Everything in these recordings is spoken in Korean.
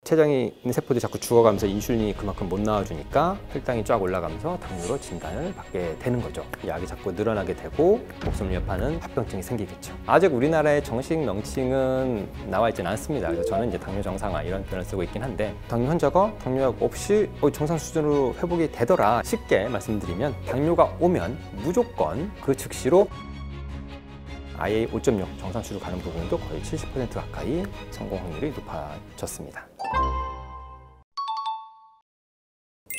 췌장에 있는 세포들이 자꾸 죽어가면서 인슐린이 그만큼 못 나와주니까 혈당이 쫙 올라가면서 당뇨로 진단을 받게 되는 거죠. 약이 자꾸 늘어나게 되고 목숨을 위협하는 합병증이 생기겠죠. 아직 우리나라의 정식 명칭은 나와 있지는 않습니다. 그래서 저는 이제 당뇨 정상화 이런 표현을 쓰고 있긴 한데, 당뇨 환자가 당뇨약 없이 정상 수준으로 회복이 되더라, 쉽게 말씀드리면 당뇨가 오면 무조건 그 즉시로 IA 5.6 정상 수준으로 가는 부분도 거의 70% 가까이 성공 확률이 높아졌습니다.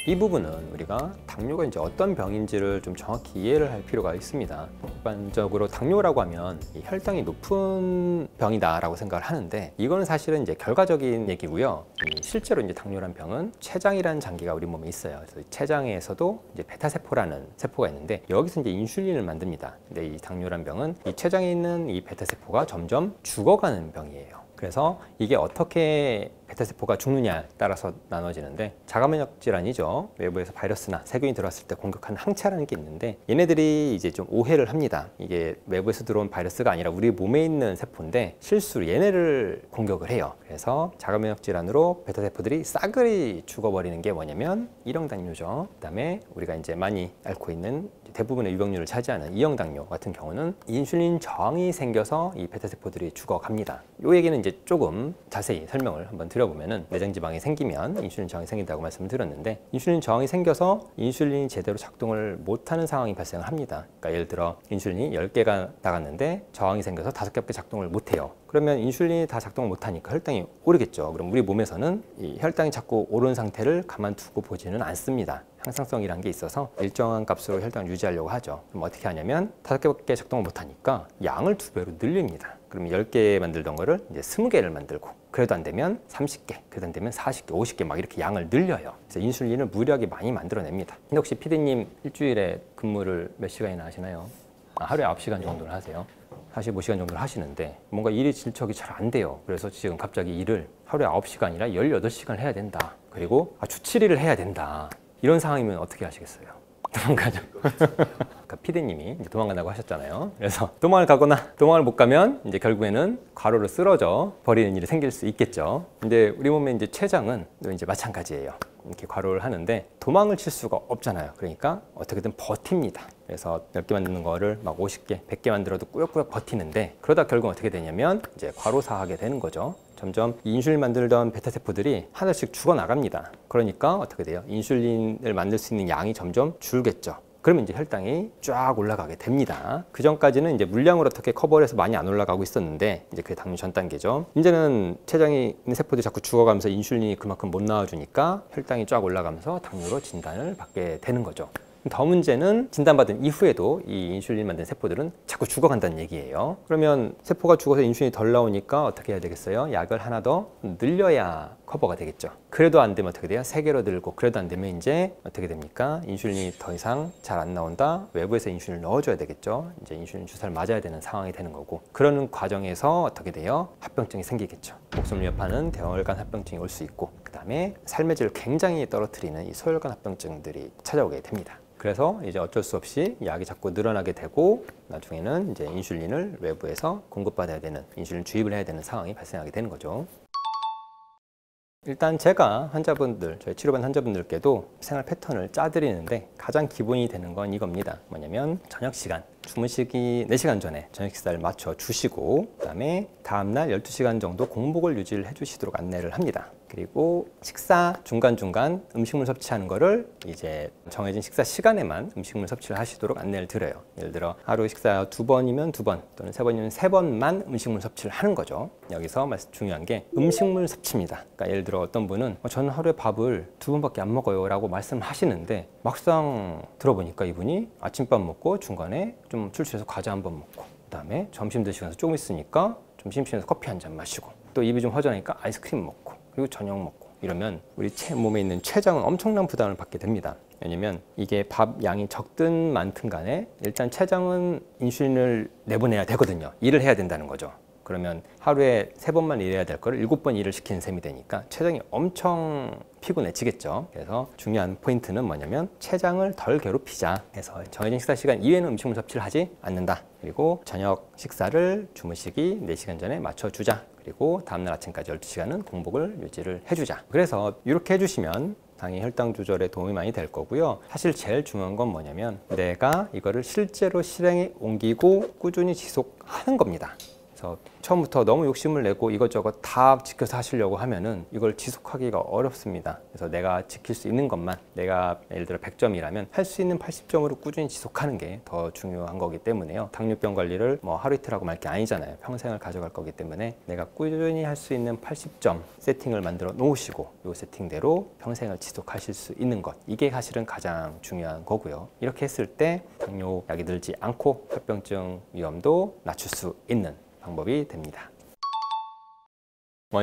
이 부분은 우리가 당뇨가 이제 어떤 병인지를 좀 정확히 이해를 할 필요가 있습니다. 일반적으로 당뇨라고 하면 이 혈당이 높은 병이다라고 생각을 하는데, 이거는 사실은 이제 결과적인 얘기고요. 실제로 이제 당뇨란 병은 췌장이라는 장기가 우리 몸에 있어요. 그래서 췌장에서도 이제 베타세포라는 세포가 있는데, 여기서 이제 인슐린을 만듭니다. 근데 이 당뇨란 병은 이 췌장에 있는 이 베타세포가 점점 죽어가는 병이에요. 그래서 이게 어떻게 베타세포가 죽느냐에 따라서 나눠지는데, 자가면역 질환이죠. 외부에서 바이러스나 세균이 들어왔을 때 공격하는 항체라는 게 있는데, 얘네들이 이제 좀 오해를 합니다. 이게 외부에서 들어온 바이러스가 아니라 우리 몸에 있는 세포인데 실수로 얘네를 공격을 해요. 그래서 자가면역 질환으로 베타세포들이 싸그리 죽어버리는 게 뭐냐면 1형 당뇨죠. 그다음에 우리가 이제 많이 앓고 있는 대부분의 유병률을 차지하는 2형 당뇨 같은 경우는 인슐린 저항이 생겨서 이 베타세포들이 죽어갑니다. 이 얘기는 이제 조금 자세히 설명을 한번 드려보면은, 내장지방이 생기면 인슐린 저항이 생긴다고 말씀을 드렸는데, 인슐린 저항이 생겨서 인슐린이 제대로 작동을 못하는 상황이 발생을 합니다. 그러니까 예를 들어 인슐린이 10개가 나갔는데 저항이 생겨서 5개밖에 작동을 못해요. 그러면 인슐린이 다 작동을 못하니까 혈당이 오르겠죠. 그럼 우리 몸에서는 이 혈당이 자꾸 오른 상태를 가만두고 보지는 않습니다. 항상성이라는 게 있어서 일정한 값으로 혈당을 유지하려고 하죠. 그럼 어떻게 하냐면 5개밖에 작동을 못하니까 양을 2배로 늘립니다. 그럼 10개 만들던 거를 이제 20개를 만들고, 그래도 안 되면 30개, 그래도 안 되면 40개, 50개 막 이렇게 양을 늘려요. 그래서 인슐린을 무리하게 많이 만들어냅니다. 근데 혹시 PD님 일주일에 근무를 몇 시간이나 하시나요? 하루에 9시간 정도를 하세요. 45시간 정도를 하시는데 뭔가 일이 질척이 잘 안 돼요. 그래서 지금 갑자기 일을 하루에 9시가 아니라 18시간을 해야 된다. 그리고 주 7일을 해야 된다. 이런 상황이면 어떻게 하시겠어요? 도망가죠. 그러니까 PD님이 이제 도망간다고 하셨잖아요. 그래서 도망을 가거나 도망을 못 가면 이제 결국에는 과로로 쓰러져 버리는 일이 생길 수 있겠죠. 근데 우리 몸의 이제 췌장은 이제 마찬가지예요. 이렇게 과로를 하는데 도망을 칠 수가 없잖아요. 그러니까 어떻게든 버팁니다. 그래서 10개 만드는 거를 막 50개, 100개 만들어도 꾸역꾸역 버티는데, 그러다 결국 어떻게 되냐면 이제 과로사하게 되는 거죠. 점점 인슐린 만들던 베타세포들이 하나씩 죽어나갑니다. 그러니까 어떻게 돼요? 인슐린을 만들 수 있는 양이 점점 줄겠죠. 그러면 이제 혈당이 쫙 올라가게 됩니다. 그 전까지는 이제 물량으로 어떻게 커버를 해서 많이 안 올라가고 있었는데, 이제 그게 당뇨 전 단계죠. 이제는 췌장에 있는 세포들이 자꾸 죽어가면서 인슐린이 그만큼 못 나와주니까 혈당이 쫙 올라가면서 당뇨로 진단을 받게 되는 거죠. 더 문제는 진단받은 이후에도 이 인슐린 만든 세포들은 자꾸 죽어간다는 얘기예요. 그러면 세포가 죽어서 인슐린이 덜 나오니까 어떻게 해야 되겠어요? 약을 하나 더 늘려야 커버가 되겠죠. 그래도 안 되면 어떻게 돼요? 3개로 늘고, 그래도 안 되면 이제 어떻게 됩니까? 인슐린이 더 이상 잘 안 나온다. 외부에서 인슐린을 넣어줘야 되겠죠. 이제 인슐린 주사를 맞아야 되는 상황이 되는 거고, 그러는 과정에서 어떻게 돼요? 합병증이 생기겠죠. 목숨을 위협하는 대혈관 합병증이 올 수 있고, 그 다음에 삶의 질을 굉장히 떨어뜨리는 이 소혈관 합병증들이 찾아오게 됩니다. 그래서 이제 어쩔 수 없이 약이 자꾸 늘어나게 되고, 나중에는 이제 인슐린을 외부에서 공급받아야 되는, 인슐린 주입을 해야 되는 상황이 발생하게 되는 거죠. 일단 제가 환자분들, 저희 치료받는 환자분들께도 생활 패턴을 짜드리는데 가장 기본이 되는 건 이겁니다. 뭐냐면 저녁 시간, 주무시기 4시간 전에 저녁 식사를 맞춰 주시고, 그다음에 다음날 12시간 정도 공복을 유지를 해주시도록 안내를 합니다. 그리고 식사 중간중간 음식물 섭취하는 거를 이제 정해진 식사 시간에만 음식물 섭취를 하시도록 안내를 드려요. 예를 들어 하루 식사 2번이면 2번, 또는 3번이면 3번만 음식물 섭취를 하는 거죠. 여기서 중요한 게 음식물 섭취입니다. 그러니까 예를 들어 어떤 분은 저는 하루에 밥을 2번밖에 안 먹어요 라고 말씀하시는데, 막상 들어보니까 이분이 아침밥 먹고 중간에 좀 출출해서 과자 한 번 먹고, 그 다음에 점심 드시면서 조금 있으니까 점심시간에서 커피 한 잔 마시고, 또 입이 좀 허전하니까 아이스크림 먹고, 그리고 저녁 먹고, 이러면 우리 몸에 있는 췌장은 엄청난 부담을 받게 됩니다. 왜냐면 이게 밥 양이 적든 많든 간에 일단 췌장은 인슐린을 내보내야 되거든요. 일을 해야 된다는 거죠. 그러면 하루에 3번만 일해야 될 거를 7번 일을 시키는 셈이 되니까 췌장이 엄청 피곤해지겠죠. 그래서 중요한 포인트는 뭐냐면 췌장을 덜 괴롭히자 해서 정해진 식사 시간 이외에는 음식물 섭취를 하지 않는다. 그리고 저녁 식사를 주무시기 4시간 전에 맞춰주자. 그리고 다음날 아침까지 12시간은 공복을 유지를 해주자. 그래서 이렇게 해주시면 당연히 혈당 조절에 도움이 많이 될 거고요. 사실 제일 중요한 건 뭐냐면 내가 이거를 실제로 실행에 옮기고 꾸준히 지속하는 겁니다. 그래서 처음부터 너무 욕심을 내고 이것저것 다 지켜서 하시려고 하면은 이걸 지속하기가 어렵습니다. 그래서 내가 지킬 수 있는 것만, 내가 예를 들어 100점이라면 할 수 있는 80점으로 꾸준히 지속하는 게 더 중요한 거기 때문에요. 당뇨병 관리를 뭐 하루 이틀 하고 말 게 아니잖아요. 평생을 가져갈 거기 때문에 내가 꾸준히 할 수 있는 80점 세팅을 만들어 놓으시고 이 세팅대로 평생을 지속하실 수 있는 것, 이게 사실은 가장 중요한 거고요. 이렇게 했을 때 당뇨약이 들지 않고 협병증 위험도 낮출 수 있는 방법이 됩니다.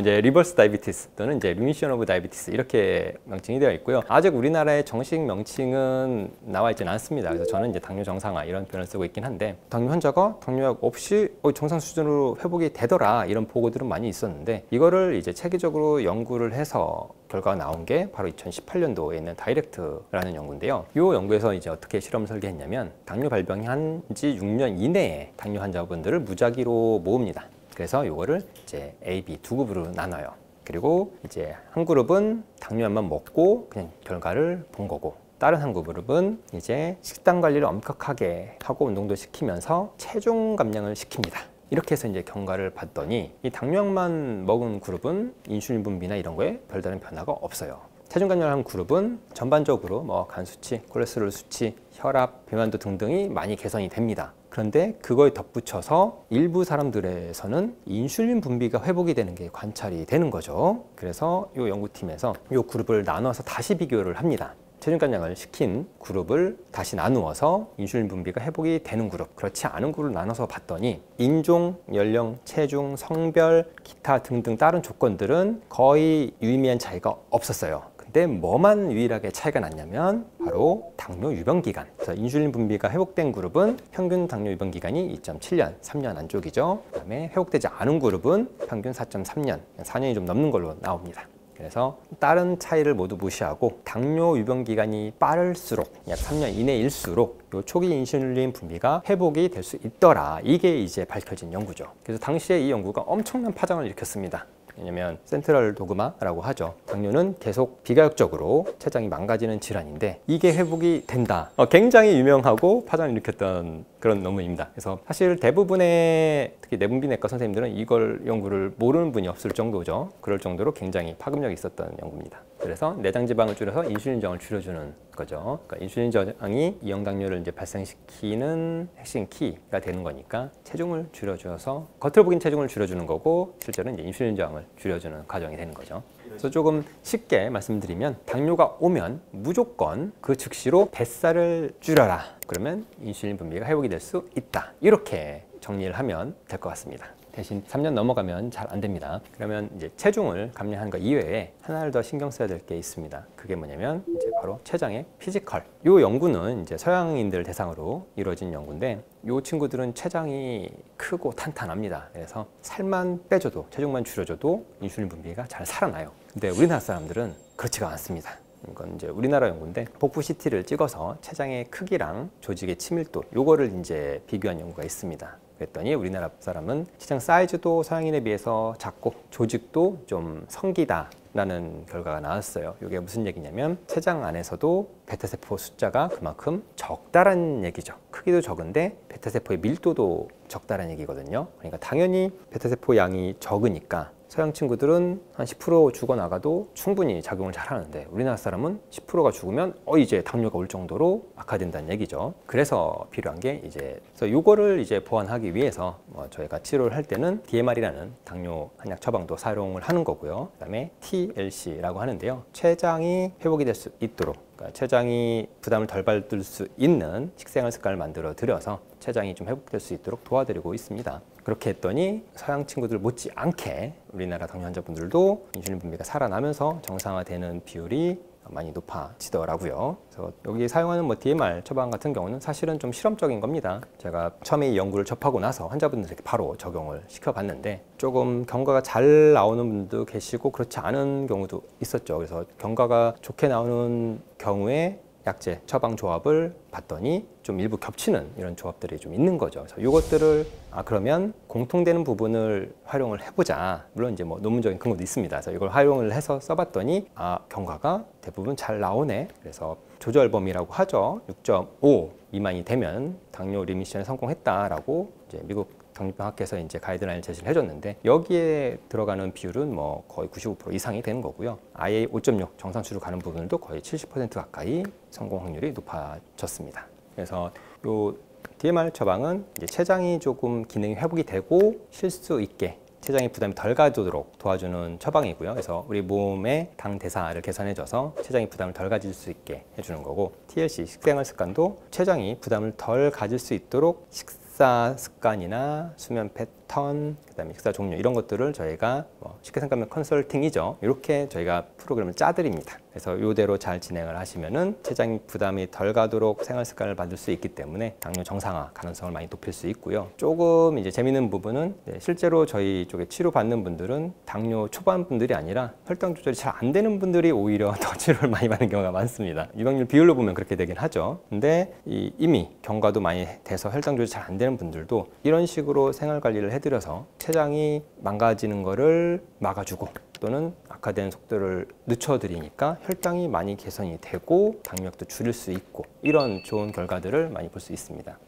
이제 리버스 다이비티스 또는 이제 리미션 오브 다이비티스 이렇게 명칭이 되어 있고요. 아직 우리나라의 정식 명칭은 나와 있지는 않습니다. 그래서 저는 이제 당뇨 정상화 이런 표현을 쓰고 있긴 한데, 당뇨 환자가 당뇨약 없이 정상 수준으로 회복이 되더라 이런 보고들은 많이 있었는데, 이거를 이제 체계적으로 연구를 해서 결과가 나온 게 바로 2018년도에 있는 다이렉트라는 연구인데요. 이 연구에서 이제 어떻게 실험을 설계했냐면, 당뇨 발병한 지 6년 이내에 당뇨 환자분들을 무작위로 모읍니다. 그래서 이거를 이제 A, B 두 그룹으로 나눠요. 그리고 이제 한 그룹은 당뇨약만 먹고 그냥 결과를 본 거고, 다른 한 그룹은 이제 식단 관리를 엄격하게 하고 운동도 시키면서 체중 감량을 시킵니다. 이렇게 해서 이제 경과를 봤더니 이 당뇨약만 먹은 그룹은 인슐린 분비나 이런 거에 별다른 변화가 없어요. 체중 감량을 한 그룹은 전반적으로 뭐 간 수치, 콜레스테롤 수치, 혈압, 비만도 등등이 많이 개선이 됩니다. 그런데 그거에 덧붙여서 일부 사람들에서는 인슐린 분비가 회복이 되는 게 관찰이 되는 거죠. 그래서 이 연구팀에서 이 그룹을 나눠서 다시 비교를 합니다. 체중 감량을 시킨 그룹을 다시 나누어서 인슐린 분비가 회복이 되는 그룹, 그렇지 않은 그룹을 나눠서 봤더니 인종, 연령, 체중, 성별, 기타 등등 다른 조건들은 거의 유의미한 차이가 없었어요. 근데 뭐만 유일하게 차이가 났냐면 바로 당뇨 유병 기간. 그래서 인슐린 분비가 회복된 그룹은 평균 당뇨 유병 기간이 2.7년, 3년 안쪽이죠. 그다음에 회복되지 않은 그룹은 평균 4.3년, 4년이 좀 넘는 걸로 나옵니다. 그래서 다른 차이를 모두 무시하고 당뇨 유병 기간이 빠를수록 약 3년 이내일수록 요 초기 인슐린 분비가 회복이 될 수 있더라. 이게 이제 밝혀진 연구죠. 그래서 당시에 이 연구가 엄청난 파장을 일으켰습니다. 왜냐면 센트럴 도그마라고 하죠. 당뇨는 계속 비가역적으로 췌장이 망가지는 질환인데 이게 회복이 된다. 굉장히 유명하고 파장을 일으켰던 그런 논문입니다. 그래서 사실 대부분의 특히 내분비내과 선생님들은 이걸 연구를 모르는 분이 없을 정도죠. 그럴 정도로 굉장히 파급력이 있었던 연구입니다. 그래서 내장 지방을 줄여서 인슐린 저항을 줄여주는 거죠. 그러니까 인슐린 저항이 이형당뇨를 이제 발생시키는 핵심 키가 되는 거니까 체중을 줄여줘서 겉으로 보긴 체중을 줄여주는 거고 실제로는 이제 인슐린 저항을 줄여주는 과정이 되는 거죠. 그래서 조금 쉽게 말씀드리면 당뇨가 오면 무조건 그 즉시로 뱃살을 줄여라. 그러면 인슐린 분비가 회복이 될 수 있다. 이렇게 정리를 하면 될 것 같습니다. 대신 3년 넘어가면 잘 안 됩니다. 그러면 이제 체중을 감량하는 것 이외에 하나를 더 신경 써야 될 게 있습니다. 그게 뭐냐면 이제 바로 췌장의 피지컬. 이 연구는 이제 서양인들 대상으로 이루어진 연구인데 이 친구들은 췌장이 크고 탄탄합니다. 그래서 살만 빼줘도 체중만 줄여줘도 인슐린 분비가 잘 살아나요. 근데 우리나라 사람들은 그렇지가 않습니다. 이건 이제 우리나라 연구인데 복부 CT를 찍어서 췌장의 크기랑 조직의 치밀도 요거를 이제 비교한 연구가 있습니다. 그랬더니 우리나라 사람은 췌장 사이즈도 서양인에 비해서 작고 조직도 좀 성기다라는 결과가 나왔어요. 이게 무슨 얘기냐면 췌장 안에서도 베타세포 숫자가 그만큼 적다라는 얘기죠. 크기도 적은데 베타세포의 밀도도 적다라는 얘기거든요. 그러니까 당연히 베타세포 양이 적으니까 서양 친구들은 한 10% 죽어나가도 충분히 작용을 잘 하는데 우리나라 사람은 10%가 죽으면 이제 당뇨가 올 정도로 악화된다는 얘기죠. 그래서 필요한 게 이제 이거를 이제 보완하기 위해서 저희가 치료를 할 때는 DMR이라는 당뇨 한약 처방도 사용을 하는 거고요. 그다음에 TLC라고 하는데요. 췌장이 회복이 될 수 있도록, 그러니까 췌장이 부담을 덜 받을 수 있는 식생활 습관을 만들어 드려서 췌장이 좀 회복될 수 있도록 도와드리고 있습니다. 그렇게 했더니 서양 친구들 못지않게 우리나라 당뇨 환자분들도 인슐린 분비가 살아나면서 정상화되는 비율이 많이 높아지더라고요. 그래서 여기 사용하는 DMR 처방 같은 경우는 사실은 좀 실험적인 겁니다. 제가 처음에 이 연구를 접하고 나서 환자분들에게 바로 적용을 시켜봤는데 조금 경과가 잘 나오는 분도 계시고 그렇지 않은 경우도 있었죠. 그래서 경과가 좋게 나오는 경우에 약제 처방 조합을 봤더니 좀 일부 겹치는 이런 조합들이 좀 있는 거죠. 그래서 이것들을 그러면 공통되는 부분을 활용을 해보자. 물론 이제 뭐 논문적인 근거도 있습니다. 그래서 이걸 활용을 해서 써봤더니 경과가 대부분 잘 나오네. 그래서 조절 범위라고 하죠. 6.5 미만이 되면 당뇨 리미션에 성공했다라고 이제 미국 당뇨병학회에서 이제 가이드라인을 제시를 해줬는데, 여기에 들어가는 비율은 뭐 거의 95% 이상이 되는 거고요. IA 5.6 정상치로 가는 부분도 거의 70% 가까이 성공 확률이 높아졌습니다. 그래서 요 DMR 처방은 이제 췌장이 조금 기능이 회복이 되고 쉴 수 있게, 췌장의 부담이 덜 가도록 도와주는 처방이고요. 그래서 우리 몸의 당 대사를 개선해줘서 췌장이 부담을 덜 가질 수 있게 해주는 거고, TLC 식생활 습관도 췌장이 부담을 덜 가질 수 있도록 식사 습관이나 수면 패턴, 그다음에 식사 종류 이런 것들을 저희가 쉽게 생각하면 컨설팅이죠. 이렇게 저희가 프로그램을 짜드립니다. 그래서 이대로 잘 진행을 하시면은 췌장 부담이 덜 가도록 생활 습관을 만들 수 있기 때문에 당뇨 정상화 가능성을 많이 높일 수 있고요. 조금 이제 재미있는 부분은 실제로 저희 쪽에 치료받는 분들은 당뇨 초반 분들이 아니라 혈당 조절이 잘 안 되는 분들이 오히려 더 치료를 많이 받는 경우가 많습니다. 유병률 비율로 보면 그렇게 되긴 하죠. 근데 이미 경과도 많이 돼서 혈당 조절이 잘 안 되는 분들도 이런 식으로 생활 관리를 해드려서 췌장이 망가지는 거를 막아주고 또는 악화되는 속도를 늦춰드리니까 혈당이 많이 개선이 되고 당뇨약도 줄일 수 있고, 이런 좋은 결과들을 많이 볼 수 있습니다.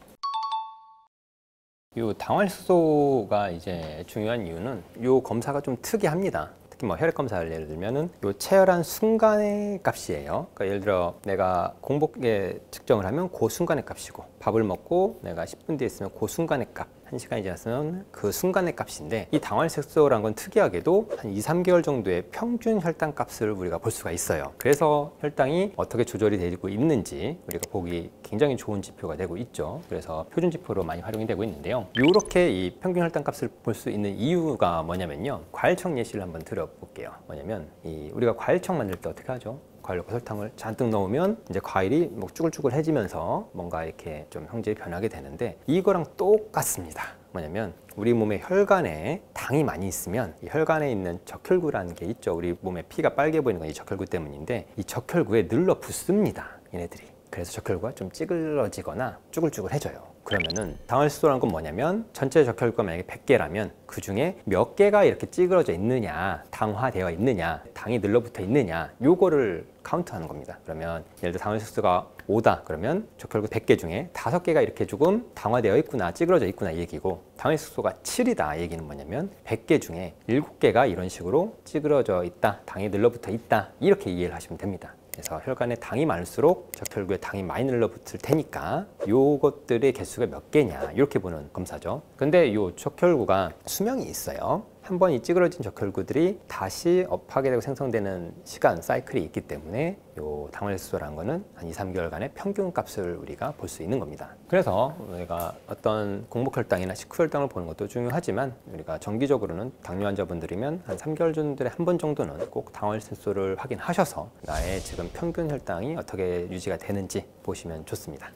이 당활수소가 이제 중요한 이유는 이 검사가 좀 특이합니다. 특히 뭐 혈액 검사를 예를 들면은 요 체열한 순간의 값이에요. 그러니까 예를 들어 내가 공복에 측정을 하면 그 순간의 값이고, 밥을 먹고 내가 10분 뒤에 있으면 그 순간의 값, 1시간이 지났으면 그 순간의 값인데, 이 당활색소라는 건 특이하게도 한 2~3개월 정도의 평균 혈당 값을 우리가 볼 수가 있어요. 그래서 혈당이 어떻게 조절이 되고 있는지 우리가 보기 굉장히 좋은 지표가 되고 있죠. 그래서 표준 지표로 많이 활용이 되고 있는데요. 이렇게 이 평균 혈당 값을 볼 수 있는 이유가 뭐냐면요, 과일청 예시를 한번 들어볼게요. 뭐냐면 우리가 과일청 만들 때 어떻게 하죠? 과일 넣고 설탕을 잔뜩 넣으면 이제 과일이 뭐 쭈글쭈글해지면서 뭔가 이렇게 좀 형질이 변하게 되는데, 이거랑 똑같습니다. 뭐냐면 우리 몸의 혈관에 당이 많이 있으면 이 혈관에 있는 적혈구라는 게 있죠. 우리 몸에 피가 빨개 보이는 건 이 적혈구 때문인데, 이 적혈구에 늘러붙습니다, 얘네들이. 그래서 적혈구가 좀 찌글러지거나 쭈글쭈글해져요. 그러면은 당활수소라는 건 뭐냐면 전체 적혈구가 만약에 100개라면 그 중에 몇 개가 이렇게 찌그러져 있느냐, 당화되어 있느냐, 당이 늘러붙어 있느냐, 요거를 카운트하는 겁니다. 그러면 예를 들어 당활수소가 5다 그러면 적혈구 100개 중에 5개가 이렇게 조금 당화되어 있구나, 찌그러져 있구나 이 얘기고, 당활수소가 7이다 얘기는 뭐냐면 100개 중에 7개가 이런 식으로 찌그러져 있다, 당이 늘러붙어 있다, 이렇게 이해를 하시면 됩니다. 그래서 혈관에 당이 많을수록 적혈구에 당이 많이 늘러붙을 테니까 요것들의 개수가 몇 개냐, 이렇게 보는 검사죠. 근데 요 적혈구가 수명이 있어요. 한 번 이 찌그러진 적혈구들이 다시 업하게 되고 생성되는 시간 사이클이 있기 때문에 요 당활수소라는 거는 한 2~3개월간의 평균 값을 우리가 볼 수 있는 겁니다. 그래서 우리가 어떤 공복혈당이나 식후혈당을 보는 것도 중요하지만, 우리가 정기적으로는 당뇨 환자분들이면 한 3개월 정도에 한 번 정도는 꼭 당활수소를 확인하셔서 나의 지금 평균 혈당이 어떻게 유지가 되는지 보시면 좋습니다.